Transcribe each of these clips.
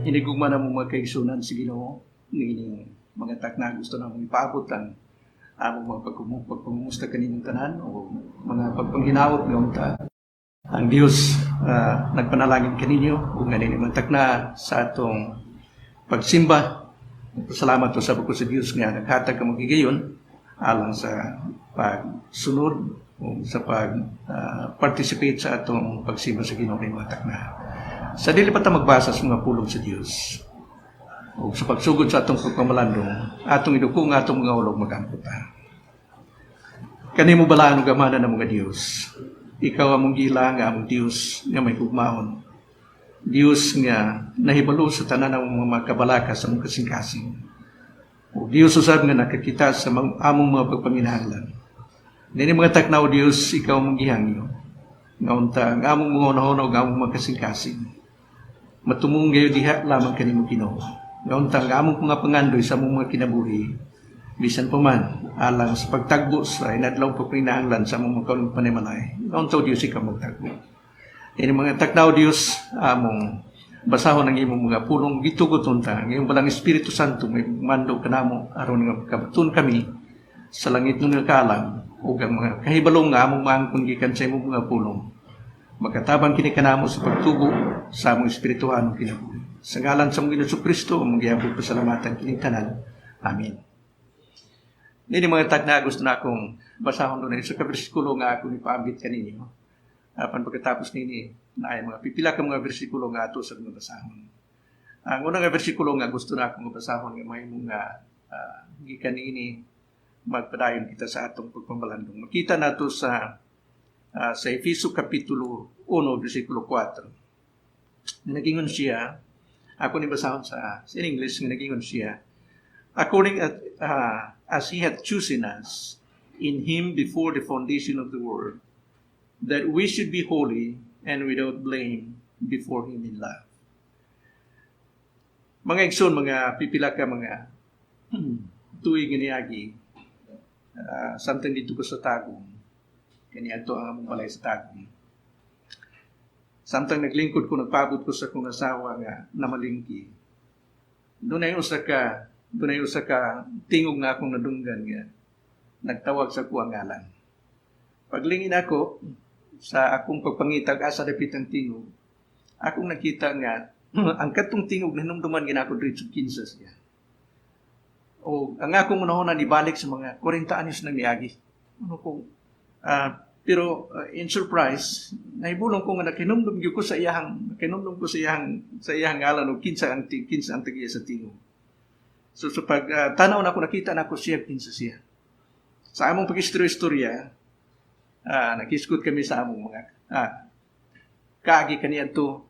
hinigugma na mo mga kaigsunan sa Ginoo niining mga takna gusto na mong ipaabot ang among mga pagpangumusta kaninyong tanan o mga pagpanghinawot ng ang Dios nagpanalangin kaninyo ug ganin mga takna sa atong pagsimba. Salamat to sa bukod sa Dios nga naghatag ka magigayon alang sa pagsunod o sa participate sa atong pagsimba sa Ginoo ni mga takna. Sa dili pa ta magbasa sa mga pulong sa Dios o sa pagsugod sa atong pagpamalandong, atong idukong atong mga ulog magamputa. Kanimo balaan ug gamana ng mga Dios. Ikaw among gila nga among Dios nga may hugmaon. Dios nga nahibalo sa tanan ng mga kabalaka sa mong kasing-kasing. O Dios usab nga nakakita sa among mga pagpanginahanglan. Nini mga taknaw Dios, ikaw mong gihangyo. Nga unta, ang among mga unahonaw, ang among mga kasing-kasing. Matumong gayo diha lamang kanimo Ginoo. Nga unta, ang among mga pangandoy sa among mga kinabuhi, bisan pa man, alang sa pagtagbo sa inadlaw pagpanginahanglan sa among mga panimalay. Nga unta, Dios, ikaw magtagbo. Nini mga taknaw Dios, among basahon ang imong mga pulong gitugot unta, ang imong balang Espiritu Santo, may mando kanamo aron nga kabatun kami sa langit ng kalang ug ang mga kahibalong nga among maangkon gikan sa imong mga pulong. Magkatabang kini kanamo sa pagtubo sa among espirituhan kinabuhi. Sa ngalan sa among Ginoong Kristo, among gihabol pasalamatan kini tanan. Amen. Nini mga takna gusto na akong basahon doon sa bersikulo nga ako ipaambit kaninyo. Apan pagkatapos nini na ay mga pipila ka mga bersikulo nga ato sa mga basahon. Ang unang nga bersikulo nga gusto na akong basahon nga may mga gikan ini magpadayon kita sa atong pagpamalandong. Makita nato sa Efeso Kapitulo 1, versikulo 4. Nagingon siya, ako ni basahon sa in English, nagingon siya, according as He hath chosen us in Him before the foundation of the world, that we should be holy and without blame before Him in love. Mga igsoon, mga pipila ka mga tuig giniyagi, samtang dito ko sa tagong, kanya ito ang among balay sa tagong. Samtang naglingkod ko, nagpabot ko sa kong asawa nga namalingki. Doon ay usa ka tingog na akong nadunggan nga nagtawag sa kuang ngalan. Paglingin ako sa akong pagpangitag asa dapit ang tingog, akong nakita nga ang katong tingog na hinumduman ginako dito 15 siya. O ang akong unahon ibalik sa mga 40 anyos nang niagi. Pero in surprise, nahibulong ko nga nakinumdum ko sa iyang ngalan og kinsa ang tagiya sa tingog. So pag tanaw na ako nakita na ako siya kinsa siya. Sa among pag-istorya, nakiskot kami sa among mga kaagi kaniadto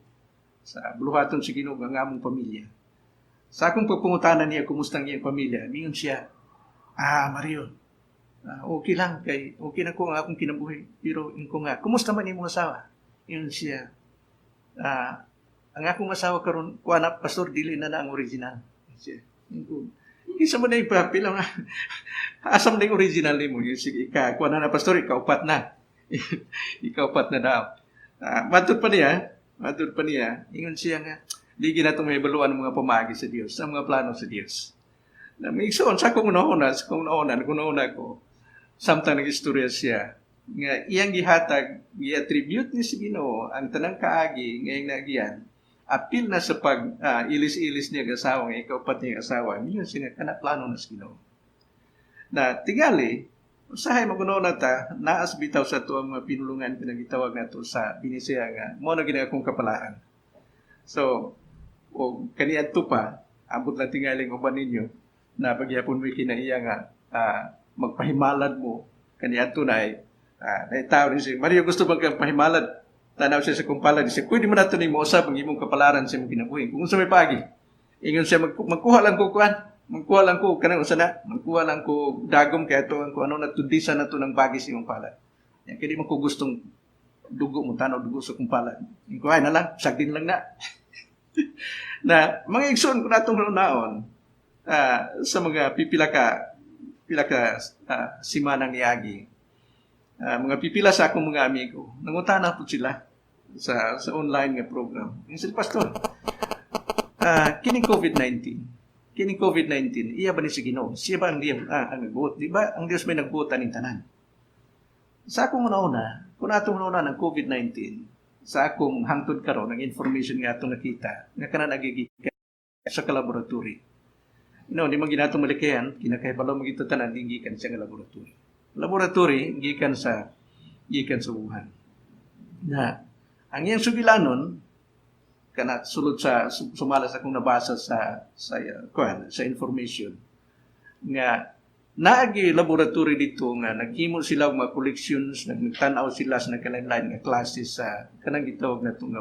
sa buluhaton sa Ginoo ang among pamilya. Sa akong pagpungutanan niya kumusta ang iyang pamilya, mingon siya, Mario, okay lang okay na ko ang akong kinabuhi, pero inko nga, kumusta man imong asawa? Yun siya, ang akong asawa karon kuana pastor dili na ang original. Siya, inko, isa man na yung papel, asam na yung original nimo. Sige, kuana na pastor, ikaupat na. Ikaupat na daw. Matod pa niya, ingon siya nga, di ginatong may baluan mga pamagi sa Dios, sa mga plano sa Dios. Na may igsoon, sa kung una ko, samtang nag-istorya siya, nga iyang gihatag, gi-attribute ni si Ginoo ang tanang kaagi ngayong nagiyan, apil na sa pag ilis-ilis niya asawa, nga ikaw pati niya asawa, niyo siya kana plano na si Ginoo. Na tingali, usahay magunaw na ta, naas bitaw sa ito ang mga pinulungan pinagitawag na ito sa Binisaya nga, mo na gina akong kapalaan. So, o kaniadto pa, ambot lang tingaling uban ninyo, na pagyapon mo kinaiya nga, magpahimalad mo, kaniadto na ay, naitaw rin siya, Mario, gusto bang kang pahimalad? Tanaw siya sa kumpalad, siya, pwede mo nato ni mo usap, ang imong kapalaran siya mong kinabuhin. Kung sa may pagi, ingon siya, magkuha lang ko, kanang usana, magkuha lang ko dagom, kaya ito, kung ano natundisa na ito ng pagi sa imong palad. Yan, kaya di mo ko gustong dugo mo, tanaw dugo sa kumpalad. Yung kuhay na lang, sagdin lang na. Na mga igsoon ko natong naon sa mga pipila ka simanang niagi, mga pipila sa akong mga amigo, nangutana po sila sa online nga program. Yung sila, Pastor, kining COVID-19, iya ba ni si Ginoo? Siya ba ang Dios ang nagbuot? Di ba ang Dios may nagbuotan ng tanan? Sa akong una, kung atong una ng COVID-19, sa akong hangtod karon ng information nga atong nakita, nga kana nagigikan sa laboratory. Di man ginatong malikayan, kinakahibalo mo gito tanan, gikan sa laboratory. Laboratory, gikan sa Wuhan. Na, ang iyang sugilanon, kana sulod sa sumalas akong nabasa sa information nga naagi laboratory dito nga naghimo sila og mga collections, nagtan-aw sila sa nagkalain-lain nga klase sa kanang gitawag nato nga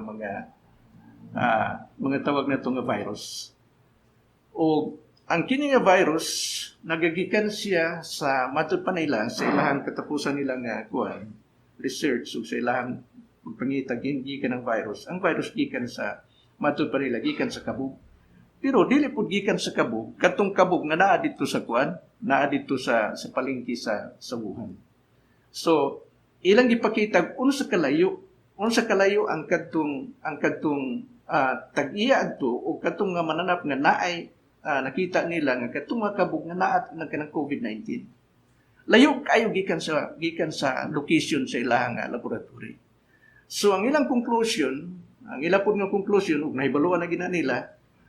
mga tawag nato nga virus. O ang kini nga virus nagagikan siya sa matud pa nila sa ilahang katapusan nila nga research o sa ilahang pagpangita gikan ng virus. Ang virus gikan sa matud pa nila gikan sa kabog. Pero dili pud gikan sa kabog, katong kabog nga naa dito sa naa dito sa palengke sa Wuhan. So, ilang gipakita unsa kalayo ang kadtong tag-iya adto o katong nga mananap nga naay nakita nila nga katong mga kabog nga naa nagkanang COVID-19. Layo kayo gikan sa location sa ilahang laboratory. So, ang ilang conclusion, ug nahibaluan na gina nila,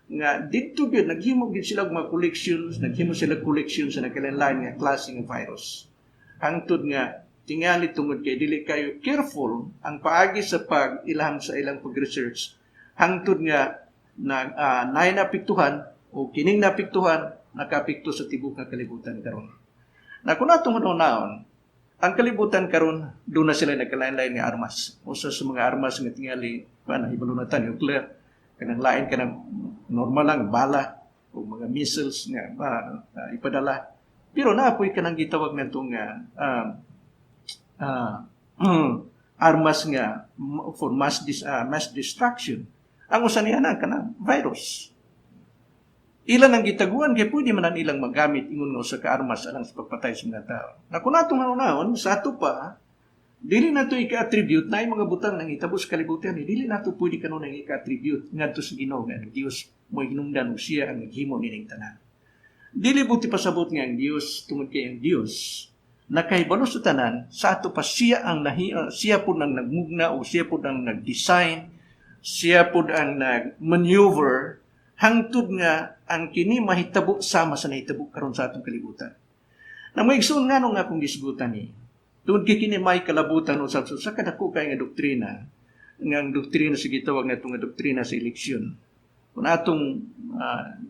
nga dito gyud naghimo gyud sila og mga collections sa nagkalain-lain nga klase nga virus. Hangtod nga tingali tungod kay dili kayo careful ang paagi sa pag-ilham sa ilang pag-research. Hangtod nga napiktuhan o kining napiktuhan nakapikto sa tibok nga kalibutan karon. Na kung atong naon, ang kalibutan karon doon na sila nagkalain-lain nga armas. Usa sa mga armas nga tingali hibalunatan nuclear, kanang lain kanang normal lang bala o mga missiles nga ipadala. Pero naapoy kanang gitawag nato nga armas nga for mass destruction. Ang usa niya na kanang virus. Ilan ang gitaguan kay pwede man ilang magamit ingon nga usa ka armas alang sa pagpatay sa mga tao. Na kung natong naon sa ato pa dili nato ika-attribute na mga butang nang itabos kalibutan dili nato pwede kanon nang ika-attribute ngadto sa Ginoo nga ang Dios mo hinungdan og siya ang naghimo nining tanan. Dili buti pasabot nga ang Dios tungod kay ang Dios nakahibalo sa tanan sa ato pa siya pud ang nagmugna o siya pud ang nag-design, siya pud ang nag-maneuver hangtod nga ang kini mahitabo sama sa nahitabo karon sa atong kalibutan. Na maigsoon nga nung akong gisgutan ni tungod kay kini may kalabutan usab sa kadako kay nga doktrina, nga ang doktrina sa gitawag nato nga doktrina sa eleksyon. Kung atong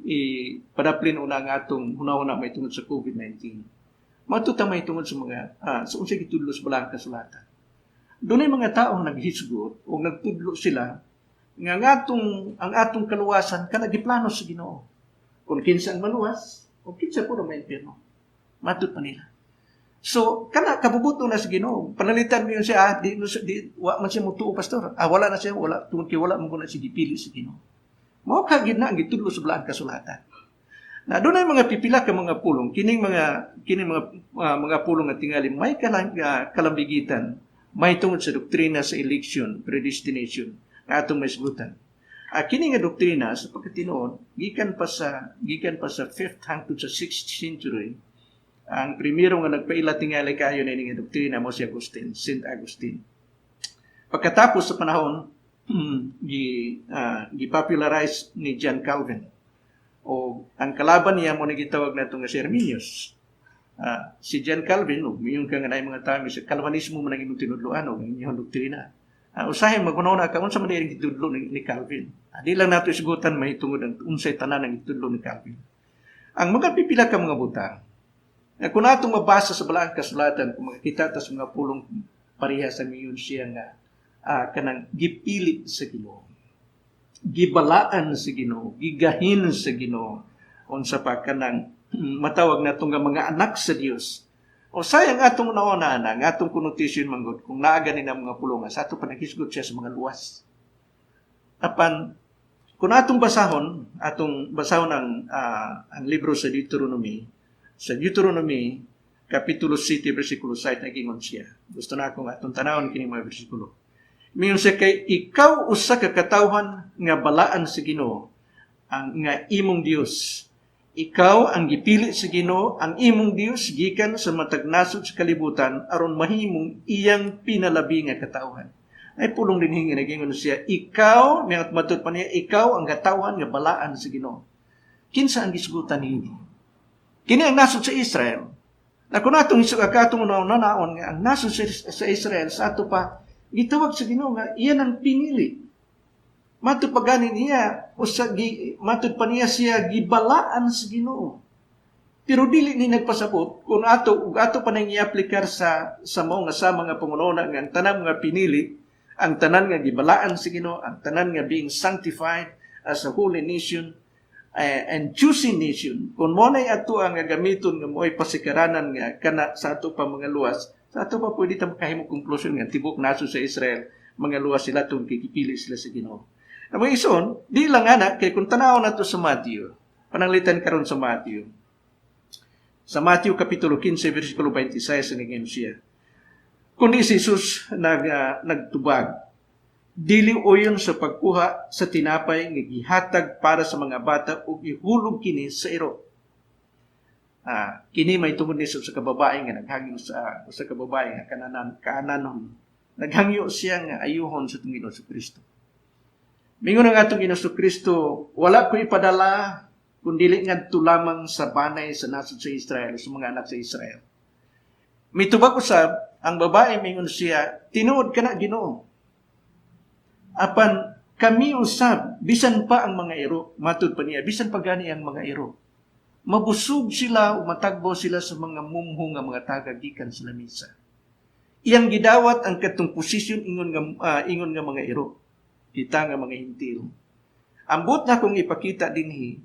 ipadaplin una nga atong hunahuna may tungod sa COVID-19. Matuta may tungod sa mga sa unsay gitudlo sa balang kasulatan. Dunay mga taong naghisgot o nagtudlo sila nga ang atong kaluwasan kana giplano sa Ginoo. Kung kinsa ang maluwas o kinsa pud ang maimperno. Matut pa nila. So, kana kabubuto na sa Ginoo. Panalitan mo yun siya, di wa man siya mutuo, pastor. Wala na siya, tungkol kay wala mo na siya gipili sa Ginoo. Mao kagid na ang gitudlo sa balaang kasulatan. Na doon ay mga pipila ka mga pulong, kining mga pulong at tingali may kalambigitan, may tungod sa doktrina sa election, predestination, nga atong masgutan. Kini nga doktrina sa pagkatinuod gikan pa sa 5th hangtod sa 6th century. Ang primero nga nagpaila tingali kayo na nga doktrina mo si St. Augustine. Pagkatapos sa panahon, gipopularize ni John Calvin. O ang kalaban niya mo nagitawag na itong si Arminius. Si John Calvin, yung ka nga na mga tao, sa Calvinismo mo nang imong tinudloan o inyong doktrina. Usahin magunaw na ka, unsa man yung itudlo ni Calvin. Di lang nato isugutan may tungod ang unsay tanan ng itudlo ni Calvin. Ang mga pipila ka mga butang, kung natong mabasa sa balaang kasulatan, kung makikita ta sa mga pulong pareha sa ngayon siya nga kanang gipilit sa Ginoo, gibalaan sa Ginoo, gigahin sa Ginoo, unsa pa kanang matawag natong nga mga anak sa Dios. O sayang atong naona na, nga atong connotation manggod, kung naaga ni na mga pulong, sa ato panagisgot siya sa mga luwas. Apan, kung atong basahon ang libro sa Deuteronomy, Kapitulo 7, versikulo 7, nagingon siya. Gusto na akong atong tanawon kini mga versikulo. Miyon siya kay, ikaw usa ka katawhan nga balaan sa Ginoo, ang nga imong Dios. Ikaw ang gipili sa Ginoo, ang imong Dios gikan sa matag nasod sa kalibutan aron mahimong iyang pinalabi nga katawhan. Ay pulong din hingi nagingon siya, ikaw, mayat matud pa niya, ikaw ang katawhan nga balaan sa Ginoo. Kinsa ang gisugutan niini? Kini ang nasod sa Israel. Na kung atong katong naon nga ang nasod sa Israel sa ato pa gitawag sa Ginoo nga iyan ang pinili. Matud pa gani niya matud pa niya siya gibalaan sa Ginoo. Pero dili ni nagpasabot kung ato pa nang i-aplikar sa mga pangununa nga ang tanan nga pinili, ang tanan nga gibalaan sa Ginoo, ang tanan nga being sanctified as a holy nation and choosing nation. Kung mo na ato ang gamiton nga mo'y pasikaranan nga kana sa ato pa mga luwas, sa ato pa pwede ta makahimo konklusyon nga tibok naso sa Israel, mga luwas sila tong kikipili sila sa Ginoo. Ang mga ison, di lang anak, kay kung tanaw na to sa Matthew, pananglitan karon sa Matthew. Sa Matthew Kapitulo 15, versikulo 26, naging siya. Kundi si Jesus nagtubag, dili oyon sa pagkuha sa tinapay nga gihatag para sa mga bata ug ihulog kini sa iro. Kini may tungod ni sa kababae nga naghangyo sa kababae nga kaananon. Naghangyo siya nga ayuhon sa Ginoo sa Kristo. Mingon ang atong Ginoo Kristo, wala ko ipadala kundi ngadto lamang sa banay sa nasod sa Israel, sa mga anak sa Israel. Mitubag usab ang babae mingon siya, tinuod kana Ginoo. Apan kami usab bisan pa ang mga iro, matud pa niya, bisan pa gani ang mga iro. Mabusog sila o matagbo sila sa mga mumho nga mga taga gikan sa lamisa. Iyang gidawat ang katong posisyon ingon nga mga iro. Kita nga mga hintil. Ambot na kong ipakita dinhi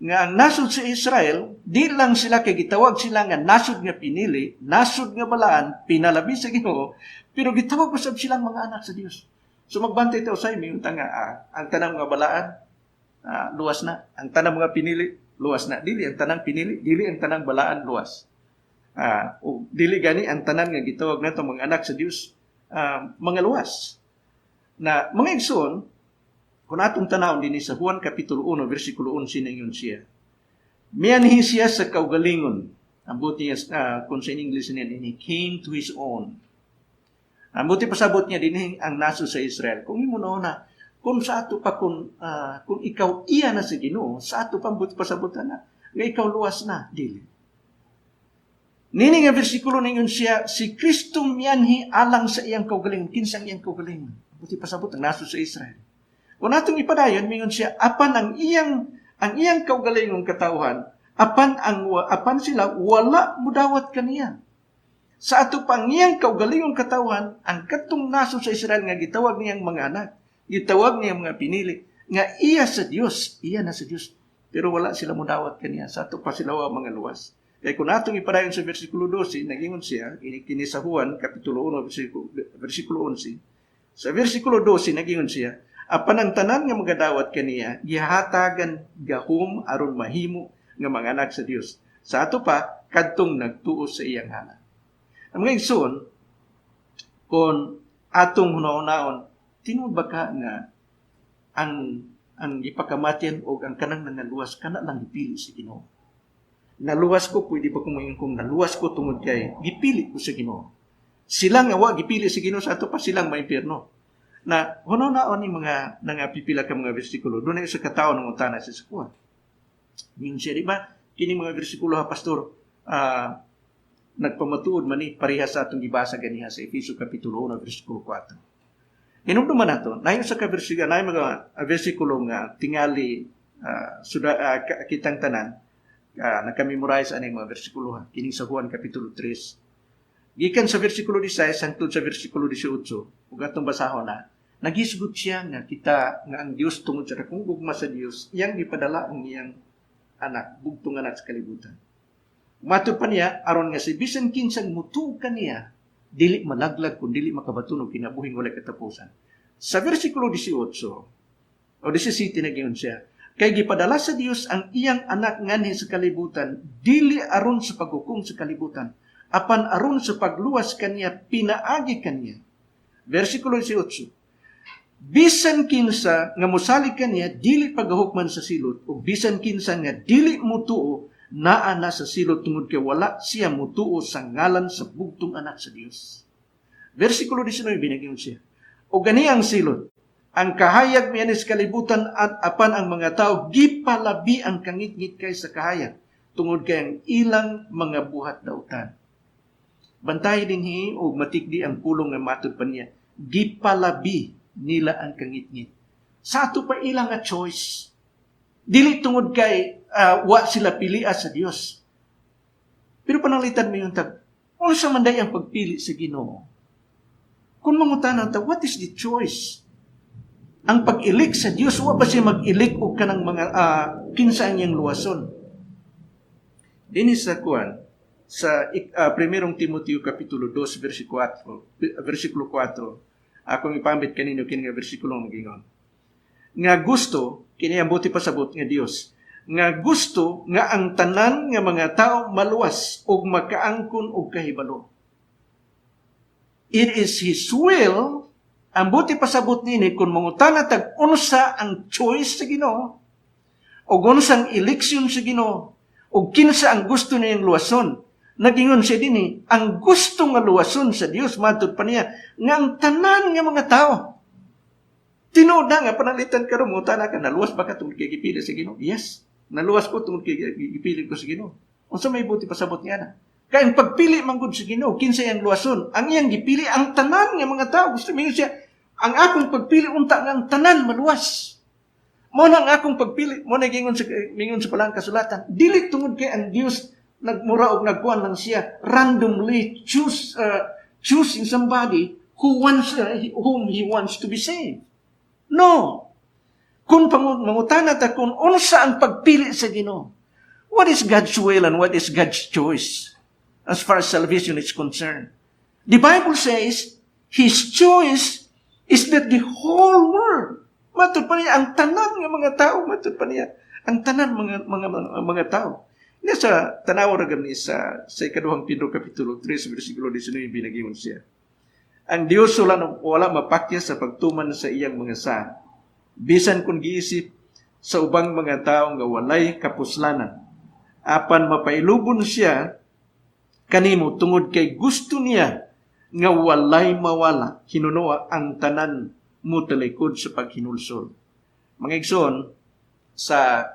nga ang nasod sa Israel, di lang sila kay gitawag sila nga nasod nga pinili, nasod nga balaan, pinalabi sa Ginoo, pero gitawag usab silang mga anak sa Dios. So magbantay tayo sa imi nga ang tanang mga balaan luwas na, ang tanang mga pinili luwas na. Dili ang tanang pinili, dili ang tanang balaan luwas. O dili gani ang tanan nga gitawag nato mga anak sa Dios mga luwas. Na mga igsoon, kung atong tanawon din sa Juan Kapitulo 1, versikulo 11 na yun siya. Miyanhi siya sa kaugalingon. Ang buti niya, kung sa English niya, he came to his own. Ang buti pasabot niya din ang naso sa Israel. Kung imo na, kung sa ato pa, kung ikaw iya na sa Ginoo, sa ato pa buti pasabot na, nga ikaw luwas na, dili. Nini nga versikulo na yun siya, si Kristo miyanhi alang sa iyang kaugalingon. Kinsang iyang kaugalingon? Buti pasabot ang naso sa Israel. Kung natong ipadayon, mingon siya, apan ang iyang kaugalingong katawhan, apan sila, wala mudawat kaniya. Sa ato pang iyang kaugalingong katawhan, ang katong naso sa Israel nga gitawag niyang mga anak, gitawag niyang mga pinili, nga iya sa Dios, iya na sa Dios, pero wala sila mudawat kaniya. Sa ato pa sila mga luwas. Kaya kung natong ipadayon sa versikulo 12, nagingon siya, kini sa Juan, Kapitulo 1, versikulo 11, sa versikulo 12, nagingon siya, apan ang tanan nga magadawat kaniya, gihatagan gahom aron mahimo nga mga anak sa Dios. Sa ato pa, kadtong nagtuo sa iyang hana. Ang mga igsoon, kung atong hunaon, tinuod ba ka nga ang ipakamatyan o ang kanang nangaluwas, kana lang ipili sa Ginoo. Naluwas ko, pwede ba kung naluwas ko tungod kay, gipili ko sa Ginoo. Silang nga wa gipili sa Ginoo sa ato pa silang maimpierno. Na hunaon ni mga nangapipila ka mga bersikulo, doon ay sa katao ng utana sa sakwa. Yung siya, di ba? Kini mga bersikulo ha, pastor, nagpamatuod man ni pareha sa atong gibasa ganiha sa Efeso Kapitulo 1, versikulo 4. Hinumduman nato, nayon sa kaversikulo, nayon mga versikulo nga tingali kitang tanan, nakamemorize ani mga bersikulo ha, kini sa Juan Kapitulo 3. Gikan sa versikulo 16 hangtod sa versikulo 18, ug atong basahon na, nagisgot siya nga kita nga ang Dios tungod sa dakong gugma sa Dios, iyang gipadala ang iyang anak, bugtong anak sa kalibutan. Matud pa niya, aron nga si bisan kinsang mutuo kaniya, dili malaglag kun dili makabatunog kinabuhing walay katapusan. Sa versikulo 18 o 17 nagingon siya, kay gipadala sa Dios ang iyang anak nganhi sa kalibutan, dili aron sa paghukom sa kalibutan, apan aron sa pagluwas kaniya, pinaagi kaniya. Versikulo 18, bisan kinsa nga mosalig kaniya dili pagahukman sa silot, o bisan kinsa nga dili mutuo naa na sa silot tungod kay wala siya mutuo sa ngalan sa bugtong anak sa Dios. Versikulo 19 binigyan siya. O gani ang silot, ang kahayag miyanis kalibutan at apan ang mga tao gipalabi ang kangit-ngit kay sa kahayag tungod kay ang ilang mga buhat dautan. Bantay dinhi o matikdi ang pulong nga matud pa niya. Gipalabi nila ang kangit-ngit. Sa ato pa ilang nga choice. Dili tungod kay wa sila pilia sa Dios. Pero pananglitan mo yung tag, ano sa manday ang pagpili sa Ginoo? Kung mangutanan ta, what is the choice? Ang pag-ilik sa Dios, wa ba siya mag-ilik o kanang mga kinsa ang iyang luwason? Dinis sa kuan, sa 1 Timoteo Kapitulo 2, versikulo 4, akong ipambit kanino kini nga versikulo ng gingon. Nga gusto, kini ang buti pasabot nga Dios, nga gusto nga ang tanan nga mga tao maluwas o makaangkon o kahibalo. It is His will, ang buti pasabot nini, kung mangutana tag unsa ang choice sa Ginoo, o unsang eleksyon sa Ginoo, o kinsa ang gusto niyang luwason. Nagingon siya din ang gusto nga luwason sa Dios, matud pa niya, nga ang tanan nga mga tao. Tinuod na nga, panalitan ka rin, mangutana ka, naluwas ba ka tungkol kay gipili sa Ginoo? Yes, naluwas ko tungkol kay gipili ko sa Ginoo. Unsa may buti pasabot niya na? Kaya ang pagpili manggod sa Ginoo, kinsa yang luwason. Ang iyang gipili, ang tanan nga mga tao. Gusto mo siya, ang akong pagpili, unta nga ang tanan maluwas. Mo na ang akong pagpili, mo na gingon sa palang kasulatan. Dili tungod kay ang Dios nagmura og nagkuan lang siya, randomly choosing somebody whom He wants to be saved. No. Kung mangutana ta kung unsa ang pagpili sa Ginoo, what is God's will and what is God's choice? As far as salvation is concerned. The Bible says, His choice is that the whole world, matud pa niya, ang tanan ng mga tao, matud pa niya, ang tanan mga tao. Niya sa tanaw ra gani sa ikaduhang Pedro Kapitulo 3, versikulo 19, binagingon siya. Ang Dios wala mapakya sa pagtuman sa iyang mga sa, bisan kung giisip sa ubang mga tao nga walay kapuslanan. Apan mapailubon siya kanimo tungod kay gusto niya nga walay mawala, hinunoa ang tanan mo talikod sa paghinulsol. Mga igsoon, sa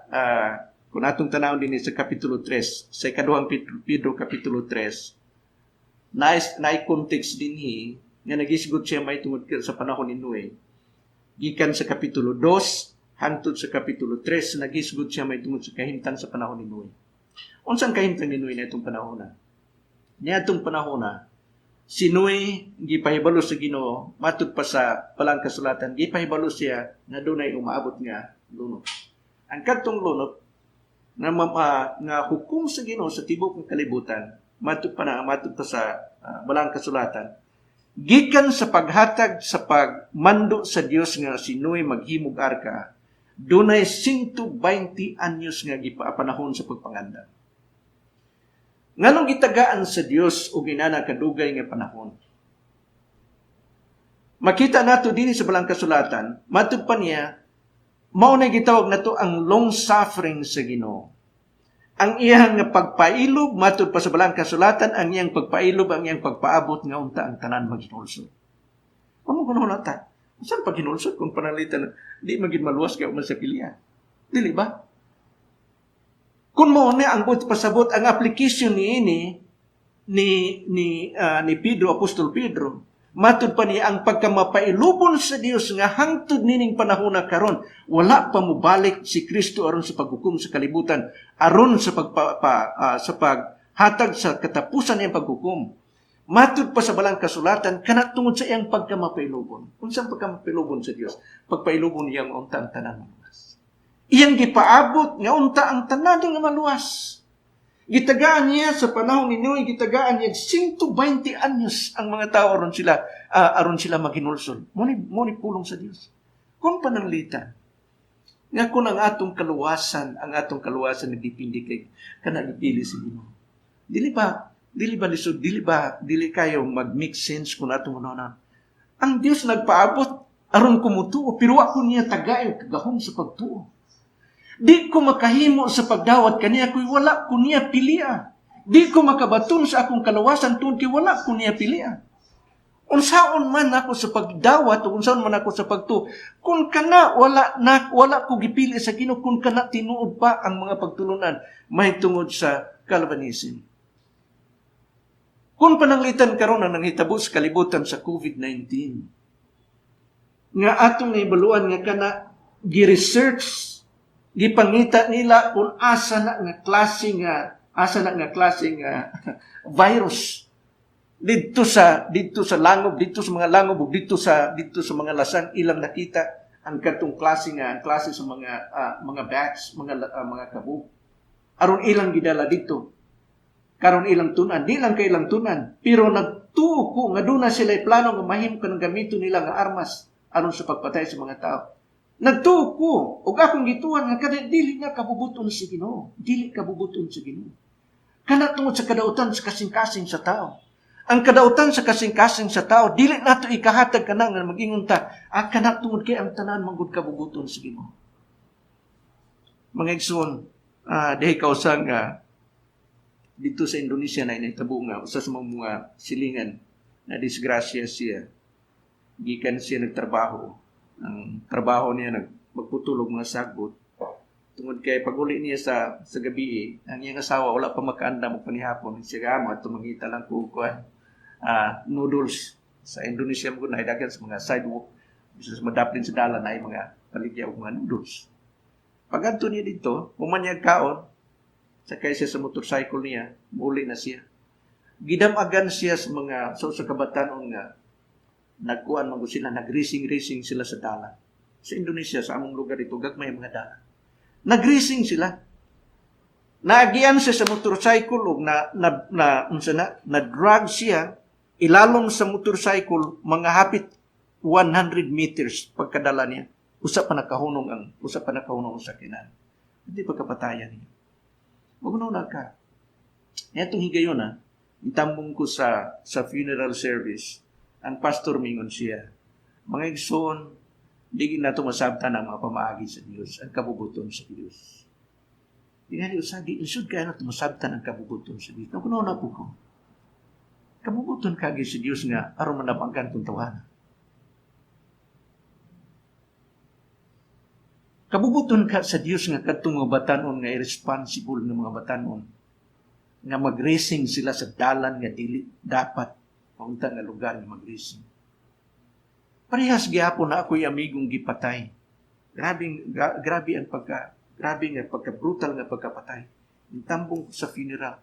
kung atong tanawon din sa Kapitulo 3, sa ikaduhang Pedro Kapitulo 3, naay context dinhi nga nagisgot siya may tungod sa panahon ni Noe. Gikan sa Kapitulo 2 hangtod sa Kapitulo 3, nagisgot siya may tungod sa kahimtang sa panahon ni Noe. Unsang kahimtang ni Noe na itong panahon na? Niadtong panahon na, si Noe gipahibalo sa Ginoo, matud pa sa palang kasulatan, gipahibalo siya na dunay umaabot nga lunok. Ang kadtong lunok nga hukom sa Ginoo sa tibok ng kalibutan, matud pa sa palang kasulatan, gikan sa paghatag sa pagmando sa Dios nga si Noe maghimog arka, dunay 120 anyos nga gipapanahon sa pagpanganda. Nganong gitagaan sa Dios o ginana kadugay nga panahon? Makita nato din sa balang kasulatan, matud pa niya, mao na gitawag nato ang long suffering sa Ginoo. Ang iyang pagpailob, matud pa sa balang kasulatan, ang iyang pagpailob, ang iyang pagpaabot nga unta ang tanan maghinulsod. Ano ko na ta? Saan paghinulsod kung panalitan di maging maluwas kayo man sa pilihan? Dili ba? Kung mo na ang buti pasabot ang application ni Pedro, Apostol Pedro, matud pa niya ang pagkamapailubon sa Dios nga hangtod nining panahon na karon, wala pa mobalik si Kristo aron sa paghukom sa kalibutan, aron sa paghatag sa katapusan niyang paghukom. Matud pa sa balang kasulatan kana tungod sa iyang pagkamapailubon. Unsang pagkamapailubon sa Dios? Pagpailubon niyang unta ang tanan maluwas. Iyang gipaabot nga unta ang tanan nga maluwas. Gitagaan niya sa panahon ni Noe, gitagaan niya 120 anyos ang mga tao aron sila maghinulsol. Muni pulong sa Dios. Kung pananglitan, nga kung ang atong kaluwasan nagdipindi kay kana gipili sa Ginoo. Dili ba lisod, dili kayo mag-make sense kung atong unanan. Ang Dios nagpaabot aron ko mutuo, pero ako niya tagay kagahom sa pagtuo. Di ko makahimo sa pagdawat kaniya kung wala ko niya pilia. Di ko makabaton sa akong kalawasan tungod kay wala ko niya pilia. Unsaon man ako sa pagdawat o unsaon man ako sa pagtuo, kung kana wala ko gipili sa Ginoo, kung kana tinuod pa ang mga pagtulunan may tungod sa Calvinism. Kung pananglitan karon ang nanghitabo sa kalibutan sa COVID-19, nga atong naibaluan nga kana gi-research, gipangita nila kung asa na nga klase nga virus dito sa langob, dito sa mga langob, dito sa mga lasang ilang nakita ang katong klase sa mga bats, mga kabog. Aron ilang gidala dito. Karon ilang tunan, di lang kay ilang tunan, pero nagtuo ko nga doon na sila plano nga mahimo kanang gamito nila nga armas aron sa pagpatay sa mga tao. Nagtuo ko, ug akong gituan nga kada dili nga kabubuton sa Ginoo, dili kabubuton sa Ginoo. Kana tungod sa kadautan sa kasing-kasing sa tao. Ang kadautan sa kasing-kasing sa tao, dili nato ikahatag kana nga mag-ingon ta, kana tungod kay ang tanan manggod kabubuton sa Ginoo. Mga igsoon, dehi kausang dito sa Indonesia na initabo nga usa sa mga silingan na disgrasya siya. Gikan siya nagtrabaho. Ang trabaho niya magputulog mga sagbot. Tungod kay pag-uli niya sa gabi, ang iyang asawa wala pa makaanda mo panihapon. Siya gamo at tumangita lang kukuan. Noodles sa Indonesia mo na idagan sa mga sidewalk. Bisa sa madaplin sa dalan na mga paligya o mga noodles. Pag-adto niya dito, umanyag kaon, sakay siya sa motorcycle niya, muli na siya. Gidamagan siya sa kabatanon nga nagkuan mo sila, nag-racing sila sa dalan. Sa Indonesia, sa among lugar ito, gagmay mga dalan. Nag-racing sila. Naagian siya sa motorcycle o na-drag siya, ilalom sa motorcycle, mga hapit 100 meters pagkadala niya. Usa pa nakahunong ang sakinan. Hindi pagkapatayan niya. Magunaw na ka. Itong higayon itambong ko sa funeral service, ang pastor mingon siya, mga igsoon, di nato masabtan ang mga pamaagi sa Diyos, ang kabubuton sa Diyos. Di nga isud kaya nato masabtan ang kabubuton sa Diyos. Nagunaw na po ko. Kabubuton kagi sa Diyos nga, aron manapangkan kong tawanan. Kabubuton ka sa Diyos nga katong mga batanon nga irresponsible ng mga batanon nga mag-racing sila sa dalan nga dili dapat paunta nga lugar nga mag-racing. Parehas gihapon na ako'y amigong gipatay. Grabe ang pagka-brutal nga pagkapatay. Intambong ko sa funeral.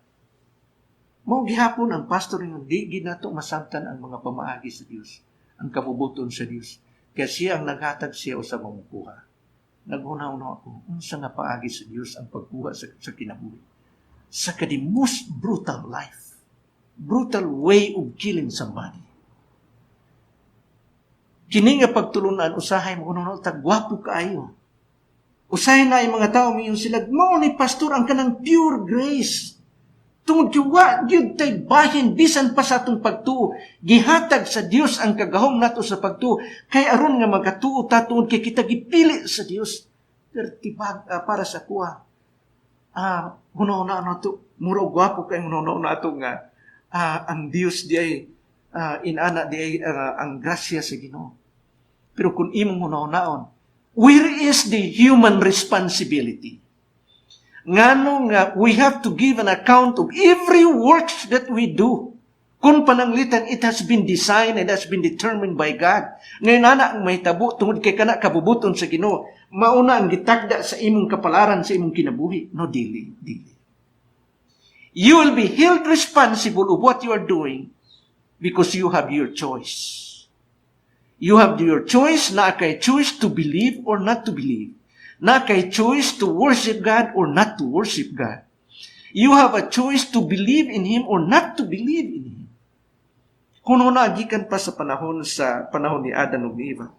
Mao gihapon ang pastor nga di ginato masabtan ang mga pamaagi sa Diyos, ang kabubuton sa Diyos. Kaya siya ang naghatag siya sa mamukuha. Naguna-una ako, unsa nga paagi sa Diyos ang pagkuha sa kinabuhi. Sa the most brutal life. Brutal way of killing somebody. Kini nga pagtulunan, usahay mo kuno tagwapo kaayo. Usahay na yung mga tao, mayon sila, mao ni pastor ang kanang pure grace. Tungod kay wa gyud tay bahin bisan pa sa atong pagtuo, gihatag sa Dios ang kagahom nato sa pagtuo, kay aron nga magatuo ta tungod kay kita gipili sa Dios. Tertibag para sa kuha. Hunaw-na nato, muro gwapo kay hunaw-na nato nga ang Dios di ay inana di ay ang grasya sa Ginoo. Pero kung imong hunaw-naon, where is the human responsibility? Ngano nga we have to give an account of every works that we do. Kung pananglitan, it has been designed and has been determined by God. Ngayon na ang mahitabo tungod kay kana kabubuton sa Ginoo, mauna ang gitagda sa imong kapalaran sa imong kinabuhi. No, dili. You will be held responsible of what you are doing because you have your choice. You have your choice na kay choose to believe or not to believe. Na kay choice to worship God or not to worship God. You have a choice to believe in Him or not to believe in Him. Kung gikan pa sa panahon ni Adan ug ni Eva,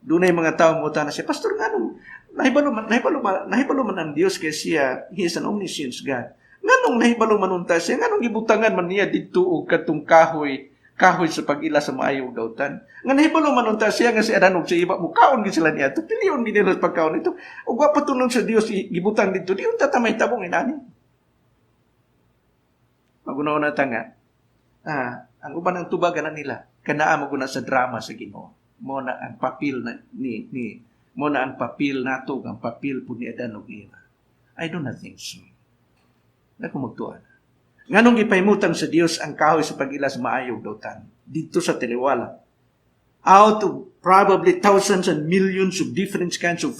dunay mga tao mo na siya, Pastor, nganong nahibalo man ang Dios kay siya, He is an omniscient God. Nganong nahibalo man unta siya, nganong gibutangan man niya didto og katong kahoy kahoy sa pag-ila sa maayong dautan. Nga nahibalo man unta siya nga si Adan ug si Eva mo kaon gid sila niya. Piliyon gid nila sa pagkaon ito. Ug wa patunon sa Dios gibutang dito. Di unta ta may tabong inani. Magunaw na tanga. Ang uban ng tubagan nila kanaa maguna sa drama sa Ginoo. Mo na ang papel na ni mo na ang papel nato ang papel po ni Adan ug Eva. I do not think so. Nako magtuan. Nganong ipahimutang sa Dios ang kahoy sa pag-ila sa maayong dautan dito sa tiliwala. Out of probably thousands and millions of different kinds of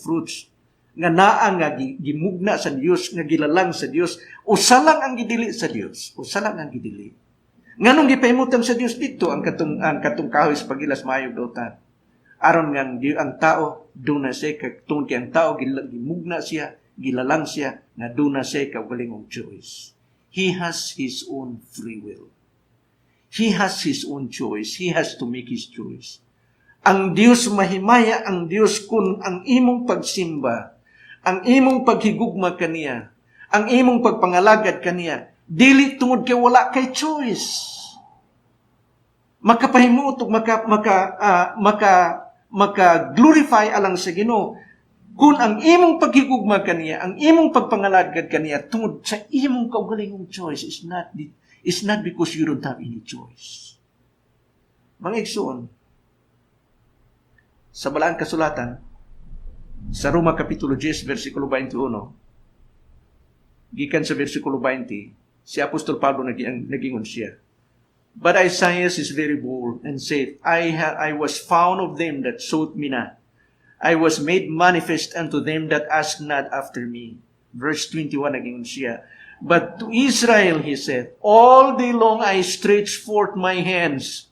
fruits nga naa nga gimugna sa Dios, nga gilalang sa Dios, usa lang ang gidili sa Dios, usa lang ang gidili. Nganong ipahimutang sa Dios dito ang katong kahoy sa pag-ila sa maayong dautan. Aron nga ang tao duna siya katong ang tao gimugna siya, gilalang siya nga duna siya kaugalingong choice. He has his own free will. He has his own choice. He has to make his choice. Ang Dios mahimaya, ang Dios kun ang imong pagsimba, ang imong paghigugma kaniya, ang imong pagpangalagad kaniya, dili tungod kay wala kay choice. Makapahimuot ug maka-glorify alang sa Ginoo kung ang imong paghigugma kaniya, ang imong pagpangalagad kaniya tungod sa imong kaugalingong choice is not because you don't have any choice. Mga igsoon, sa Balaan Kasulatan, sa Roma Kapitulo 10, versikulo 21, gikan sa versikulo 20, si Apostol Pablo nagingon siya. But Isaiah is very bold and said, I was found of them that sought me not. I was made manifest unto them that ask not after me. Verse 21 nagingon siya. But to Israel, he said, all day long I stretch forth my hands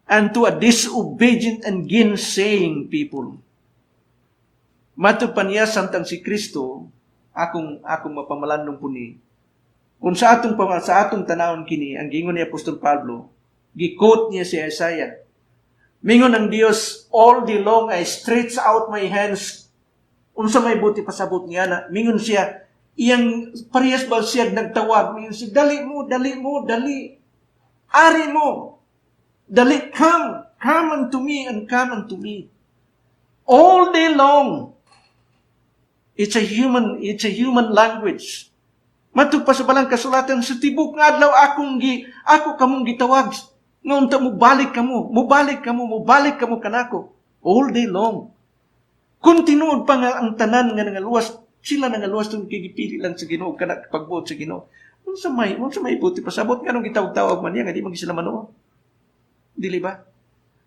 unto a disobedient and gainsaying people. Matupad niya samtang si Kristo, akong mapamalandong po ni, kung sa atong tanawon kini, ang gingon ni Apostol Pablo, gi-quote niya si Isaiah. Mingon ang Dios, all day long I stretch out my hands. Unsa may buti pasabot niya na, mingon siya, iyang parehas ba siya nagtawag, mingon siya, dali mo, dali. Ari mo. Dali, come unto me and come unto me. All day long. It's a human language. Matug pa sa Balang Kasulatan, sa tibok nga adlaw ako kamong gitawag. Ngunta mubalik kamo kanako. All day long. Kung tinuod pa nga ang tanan nga nangaluwas, sila nangaluwas itong kigipili lang sa Ginoo, kanak pagbuot sa Ginoo. Unsa may buti pasabot, nga nung gitawag man niya, nga di man sila manood. Dili ba?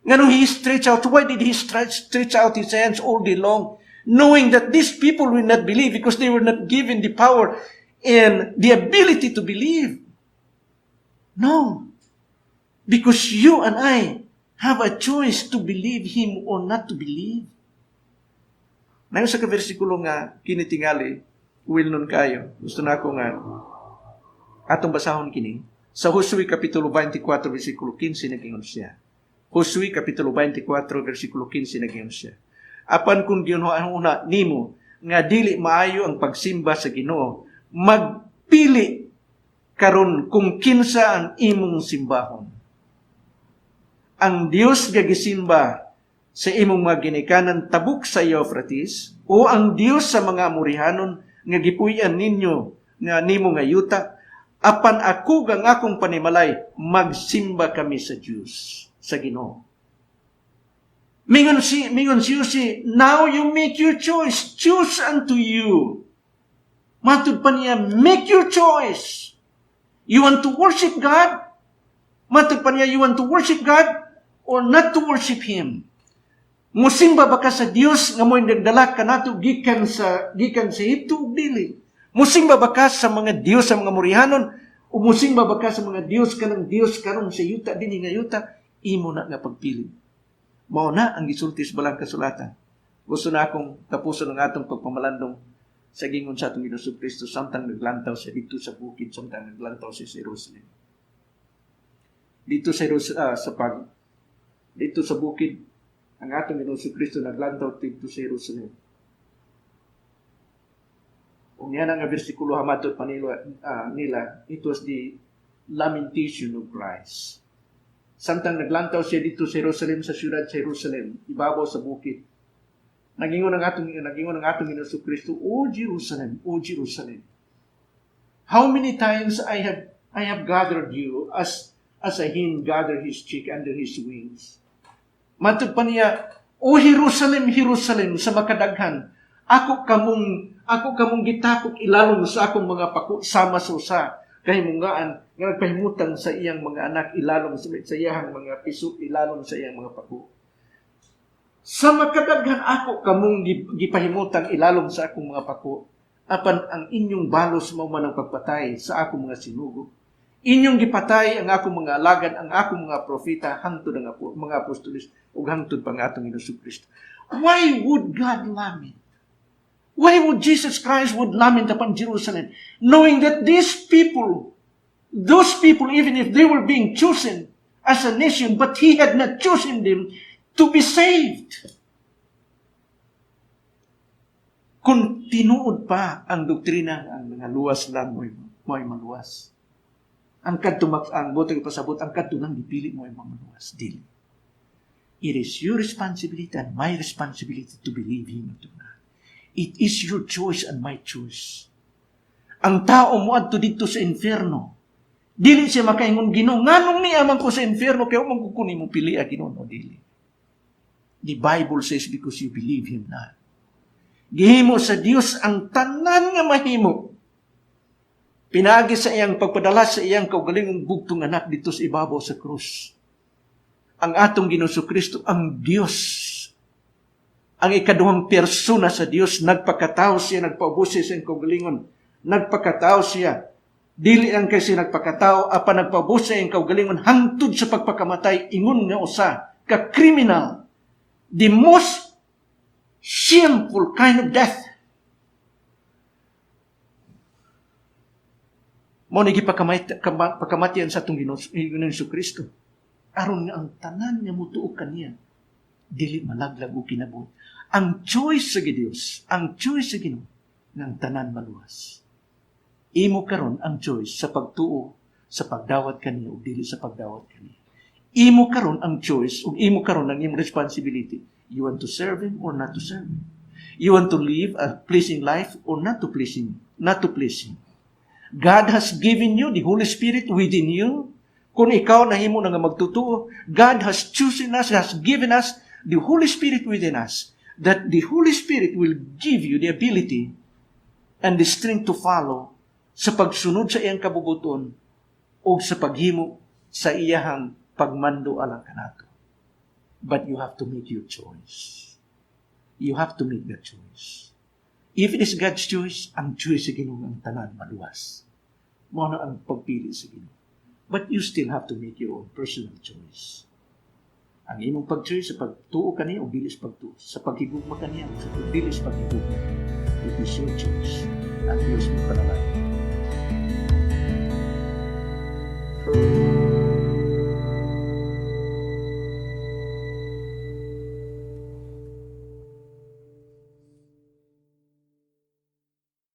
Nga nung he stretch out, why did he stretch out his hands all day long? Knowing that these people will not believe because they were not given the power and the ability to believe. No. Because you and I have a choice to believe Him or not to believe. Ngayon sa versikulo nga kinitingali, will nun kayo. Gusto na ako nga atong basahon kini. Sa Josue Kapitulo 24, versikulo 15, nagingon siya. Josue Kapitulo 24, versikulo 15, nagingon siya. Apan kung ginuha nimo, nga dili maayo ang pagsimba sa Ginoo, magpili karon kung kinsa ang imong simbahon. Ang Dios nga gisimba sa imong mga ginikanan tabuk sa Euphrates, o ang Dios sa mga Amorihanon nga gipuy-an ninyo nga nimo nga yuta, apan ako gang akong panimalay, magsimba kami sa Diyos, sa Ginoo. Mingon si now you make your choice. Choose unto you. Matud pa niya, make your choice. You want to worship God? Matud pa niya, you want to worship God or not to worship Him? Musimba ba ka sa Dios nga mo'y nagdala ka nato gikan sa Ehipto ug dili? Musimba ba ka sa mga Dios sa mga Amorihanon o musimba ba ka sa mga Dios kanang Dios karon sa yuta dinhi nga yuta? Imo na nga pagpili. Mao na ang gisulti sa Balang Kasulatan. Gusto na akong tapuson ang atong pagpamalandong sa gingon sa atong Ginoong Kristo samtang naglantaw siya dito sa bukid, samtang naglantaw siya sa Jerusalem. Dito sa bukid, ang atong Ginoong Kristo naglantaw dito sa Jerusalem. Kung yan ang versikulo hamatot pa nila, it was the lamentation of Christ. Samtang naglantaw siya dito sa Jerusalem, sa siyudad sa Jerusalem, ibabaw sa bukid. Nagingon ang atong Hesus Kristo, O Jerusalem, O Jerusalem, how many times I have gathered you as a hen gathered his chick under his wings. Matod pa niya, O Jerusalem, Jerusalem, sa makadaghan, ako kamong gitapok ilalom sa akong mga pako sama sa usa kahimungaan nga nagpahimutan sa iyang mga anak ilalom sa iyang mga piso ilalom sa iyang mga pako. Sa makadaghan ako kamong gipahimutan ilalom sa akong mga pako, apan ang inyong balos mao man ang pagpatay sa akong mga sinugo. Inyong gipatay ang akong mga alagad, ang akong mga propeta, hangtod ang mga apostolis, ug hangtod pa nga atong Hesus Kristo. Why would God lament? Why would Jesus Christ would lament upon Jerusalem, knowing that these people, those people, even if they were being chosen as a nation, but He had not chosen them to be saved. Kung tinuod pa ang doktrina, ang mga luwas lang mo'y maluwas. Ang butang pasabot, ang kadto nang dipili mo'y maluwas. Dili. It is your responsibility and my responsibility to believe Him. It is your choice and my choice. Ang tao mo adto dito sa inferno, dili siya makaingon, Ginoo, nganong niamang ko sa inferno, kaya umang kukunin mo pili, Ginoo, no, dili. The Bible says, because you believe Him not. Gihimo sa Dios ang tanan nga mahimo. Pinaagi sa iyang pagpadala sa iyang kaugalingong bugtong anak dito sa ibabaw sa krus. Ang atong Ginoo Kristo, ang Dios, ang ikaduhang persona sa Dios, nagpakatao siya, nagpaubos siya sa iyang kaugalingon. Nagpakatao siya. Dili lang kasi nagpakatao, apan nagpaubos sa iyang kaugalingon hangtod sa pagpakamatay, ingon nga usa, ka-criminal. The most shameful kind of death. Mao ni gipakamatian sa atong Ginoo Kristo. Aron nga ang tanan nga mutuo kaniya dili malaglag o kinabuhi. Ang choice sa Dios, ang choice sa Ginoo ng tanan maluwas. Imo karon ang choice sa pagtuo sa pagdawat kaniya o dili sa pagdawat kaniya. Imo karon ang choice ug imo karon ang imong responsibility. You want to serve Him or not to serve Him? You want to live a pleasing life or not to please Him? Not to please Him. God has given you the Holy Spirit within you. Kung ikaw nahimo na nga magtutuo, God has chosen us, has given us the Holy Spirit within us, that the Holy Spirit will give you the ability and the strength to follow sa pagsunod sa iyang kabubuton o sa paghimo sa iyahang pagmando alang kanato. But you have to make your choice. You have to make that choice. If it is God's choice, ang choice sa Ginoo ang tanan maluwas. Mao na ang pagpili sa Ginoo. But you still have to make your own personal choice. Ang imong pag-choice sa pagtuo kaniya o bilis pagtuo, sa paghigugma kaniya o sa bilis paghigugma. It is your choice. Ang Diyos mo panalangin.